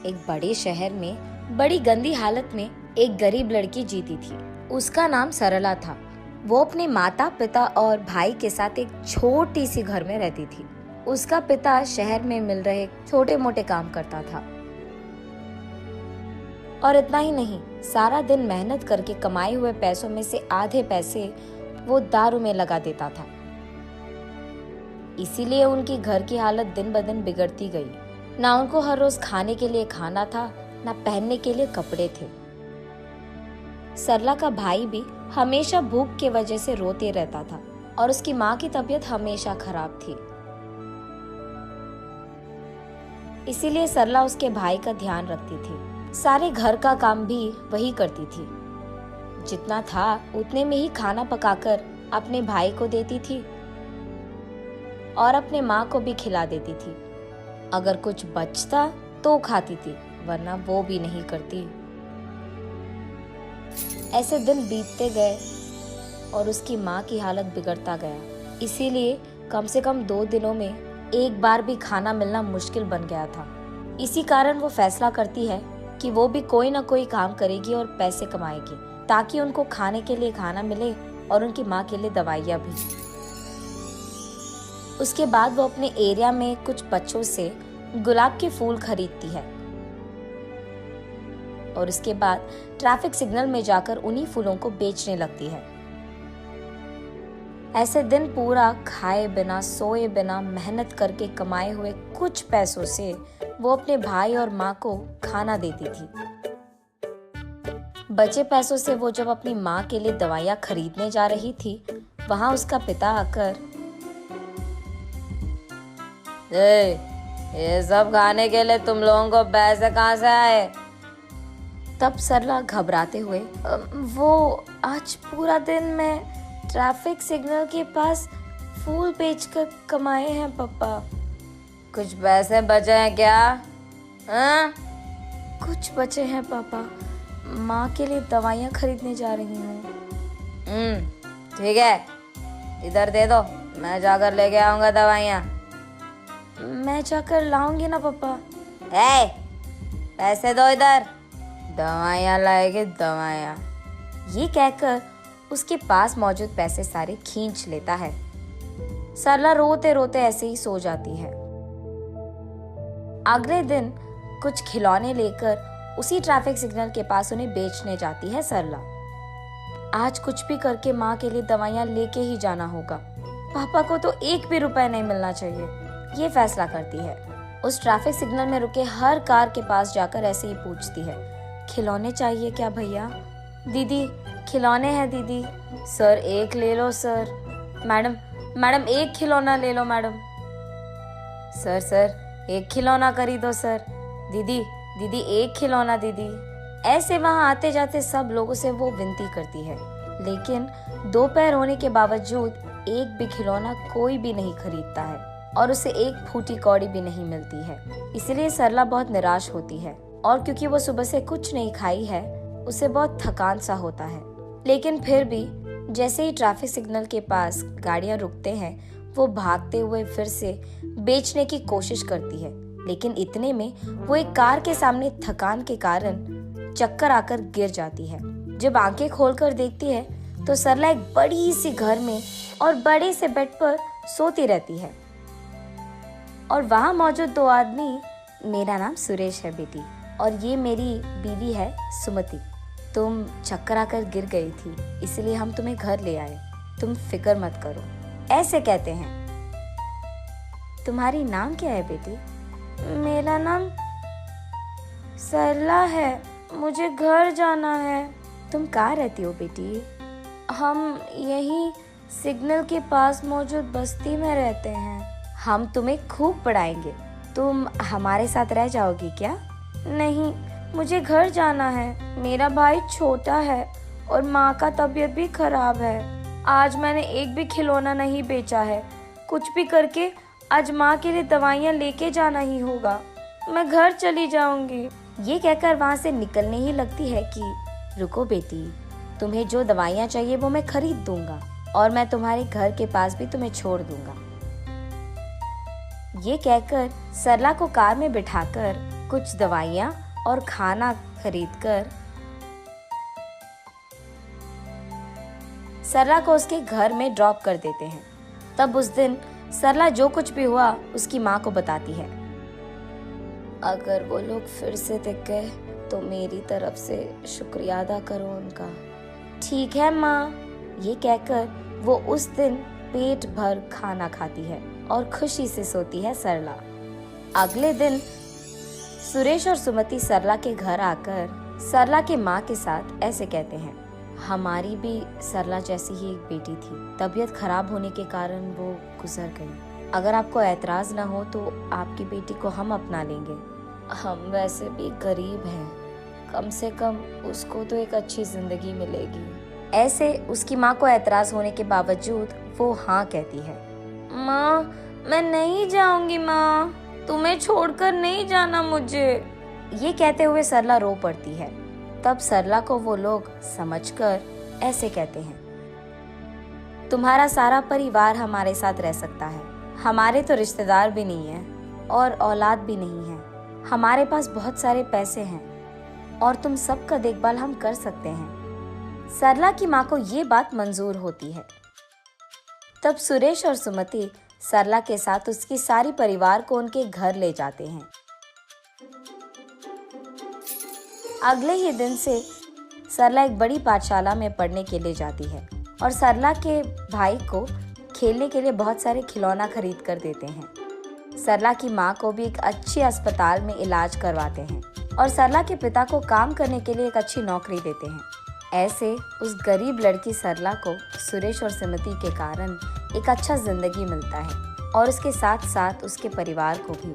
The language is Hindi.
एक बड़े शहर में बड़ी गंदी हालत में एक गरीब लड़की जीती थी। उसका नाम सरला था। वो अपने माता पिता और भाई के साथ एक छोटी सी घर में रहती थी। उसका पिता शहर में मिल रहे छोटे मोटे काम करता था और इतना ही नहीं, सारा दिन मेहनत करके कमाए हुए पैसों में से आधे पैसे वो दारू में लगा देता था। इसीलिए उनकी घर की हालत दिन ब दिन बिगड़ती गई। ना उनको हर रोज खाने के लिए खाना था, ना पहनने के लिए कपड़े थे। सरला का भाई भी हमेशा भूख की वजह से रोते रहता था और उसकी माँ की तबीयत हमेशा खराब थी। इसीलिए सरला उसके भाई का ध्यान रखती थी। सारे घर का काम भी वही करती थी। जितना था उतने में ही खाना पकाकर अपने भाई को देती थी और अपने माँ को भी खिला देती थी। अगर कुछ बचता तो खाती थी, वरना वो भी नहीं करती। ऐसे दिन बीतते गए और उसकी माँ की हालत बिगड़ता गया। इसीलिए कम से कम 2 दिनों में एक बार भी खाना मिलना मुश्किल बन गया था। इसी कारण वो फैसला करती है कि वो भी कोई ना कोई काम करेगी और पैसे कमाएगी, ताकि उनको खाने के लिए खाना मिले और उनकी माँ के लिए दवाइयाँ भी। उसके बाद वो अपने एरिया में कुछ बच्चों से गुलाब के फूल खरीदती है और उसके बाद ट्रैफिक सिग्नल में जाकर उन्हीं फूलों को बेचने लगती है। ऐसे दिन पूरा खाए बिना सोए बिना मेहनत करके कमाए हुए कुछ पैसों से वो अपने भाई और माँ को खाना देती थी। बचे पैसों से वो जब अपनी माँ के लिए दवाइयाँ खरीदने जा रही थी, वहां उसका पिता आकर, ये सब खाने के लिए तुम लोगों को पैसे कहाँ से आए? तब सरला घबराते हुए, वो आज पूरा दिन मैं ट्रैफिक सिग्नल के पास फूल बेचकर कमाए हैं पापा। कुछ पैसे बचे हैं क्या? हाँ? कुछ बचे हैं पापा, माँ के लिए दवाइयाँ खरीदने जा रही हूँ। ठीक है, इधर दे दो, मैं जाकर लेके आऊंगा दवाइयाँ। मैं जाकर लाऊंगी ना पापा। पैसे दो इधर, दवाइयाँ लाएगी दवाइयाँ। ये कहकर उसके पास मौजूद पैसे सारे खींच लेता है। सरला रोते रोते ऐसे ही सो जाती है। अगले दिन कुछ खिलौने लेकर उसी ट्रैफिक सिग्नल के पास उन्हें बेचने जाती है सरला। आज कुछ भी करके माँ के लिए दवाइयाँ लेके ही जाना होगा। पापा को तो 1 भी रुपए नहीं मिलना चाहिए, ये फैसला करती है। उस ट्रैफिक सिग्नल में रुके हर कार के पास जाकर ऐसे ही पूछती है, खिलौने चाहिए क्या भैया? दीदी खिलौने हैं दीदी। सर 1 ले लो सर। मैडम 1 खिलौना ले लो मैडम। सर 1 खिलौना खरीदो सर। दीदी 1 खिलौना दीदी। ऐसे वहां आते जाते सब लोगों से वो विनती करती है, लेकिन 2 पैर होने के बावजूद एक भी खिलौना कोई भी नहीं खरीदता है और उसे एक फूटी कौड़ी भी नहीं मिलती है। इसलिए सरला बहुत निराश होती है और क्योंकि वो सुबह से कुछ नहीं खाई है, उसे बहुत थकान सा होता है। लेकिन फिर भी जैसे ही ट्रैफिक सिग्नल के पास गाड़ियां रुकते हैं, वो भागते हुए फिर से बेचने की कोशिश करती है। लेकिन इतने में वो एक कार के सामने थकान के कारण चक्कर आकर गिर जाती है। जब आंखें खोलकर देखती है तो सरला एक बड़ी सी घर में और बड़े से बेड पर सोती रहती है और वहां मौजूद 2 आदमी, मेरा नाम सुरेश है बेटी और ये मेरी बीवी है सुमति। तुम चक्कर आकर गिर गई थी, इसलिए हम तुम्हें घर ले आए, तुम फिक्र मत करो, ऐसे कहते हैं। तुम्हारी नाम क्या है बेटी? मेरा नाम सरला है, मुझे घर जाना है। तुम कहाँ रहती हो बेटी? हम यही सिग्नल के पास मौजूद बस्ती में रहते हैं। हम तुम्हें खूब पढ़ाएंगे, तुम हमारे साथ रह जाओगी क्या? नहीं, मुझे घर जाना है, मेरा भाई छोटा है और माँ का तबीयत भी खराब है। आज मैंने एक भी खिलौना नहीं बेचा है, कुछ भी करके आज माँ के लिए दवाइयाँ लेके जाना ही होगा। मैं घर चली जाऊंगी। ये कहकर वहाँ से निकलने ही लगती है कि रुको बेटी, तुम्हें जो दवाइयाँ चाहिए वो मैं खरीद दूंगा और मैं तुम्हारे घर के पास भी तुम्हें छोड़ दूंगा। ये कहकर सरला को कार में बिठाकर कुछ दवाइयाँ और खाना खरीदकर सरला को उसके घर में ड्रॉप कर देते हैं। तब उस दिन सरला जो कुछ भी हुआ उसकी माँ को बताती है। अगर वो लोग फिर से दिख गए तो मेरी तरफ से शुक्रिया अदा करो उनका। ठीक है माँ, ये कहकर वो उस दिन पेट भर खाना खाती है और खुशी से सोती है सरला। अगले दिन सुरेश और सुमति सरला के घर आकर सरला के माँ के साथ ऐसे कहते हैं, हमारी भी सरला जैसी ही एक बेटी थी, तबीयत खराब होने के कारण वो गुजर गई। अगर आपको ऐतराज ना हो तो आपकी बेटी को हम अपना लेंगे। हम वैसे भी गरीब हैं, कम से कम उसको तो एक अच्छी जिंदगी मिलेगी। ऐसे उसकी माँ को ऐतराज होने के बावजूद वो हाँ कहती है। माँ, मैं नहीं जाऊंगी माँ, तुम्हें छोड़कर नहीं जाना मुझे। ये कहते हुए सरला रो पड़ती है। तब सरला को वो लोग समझकर ऐसे कहते हैं, तुम्हारा सारा परिवार हमारे साथ रह सकता है। हमारे तो रिश्तेदार भी नहीं है और औलाद भी नहीं है। हमारे पास बहुत सारे पैसे हैं और तुम सबका देखभाल हम कर सकते हैं। सरला की माँ को ये बात मंजूर होती है। तब सुरेश और सुमति सरला के साथ उसकी सारी परिवार को उनके घर ले जाते हैं। अगले ही दिन से सरला एक बड़ी पाठशाला में पढ़ने के लिए जाती है और सरला के भाई को खेलने के लिए बहुत सारे खिलौना खरीद कर देते हैं। सरला की माँ को भी एक अच्छी अस्पताल में इलाज करवाते हैं और सरला के पिता को काम करने के लिए एक अच्छी नौकरी देते हैं। ऐसे उस गरीब लड़की सरला को सुरेश और सुमति के कारण एक अच्छा जिंदगी मिलता है और उसके साथ साथ उसके परिवार को भी।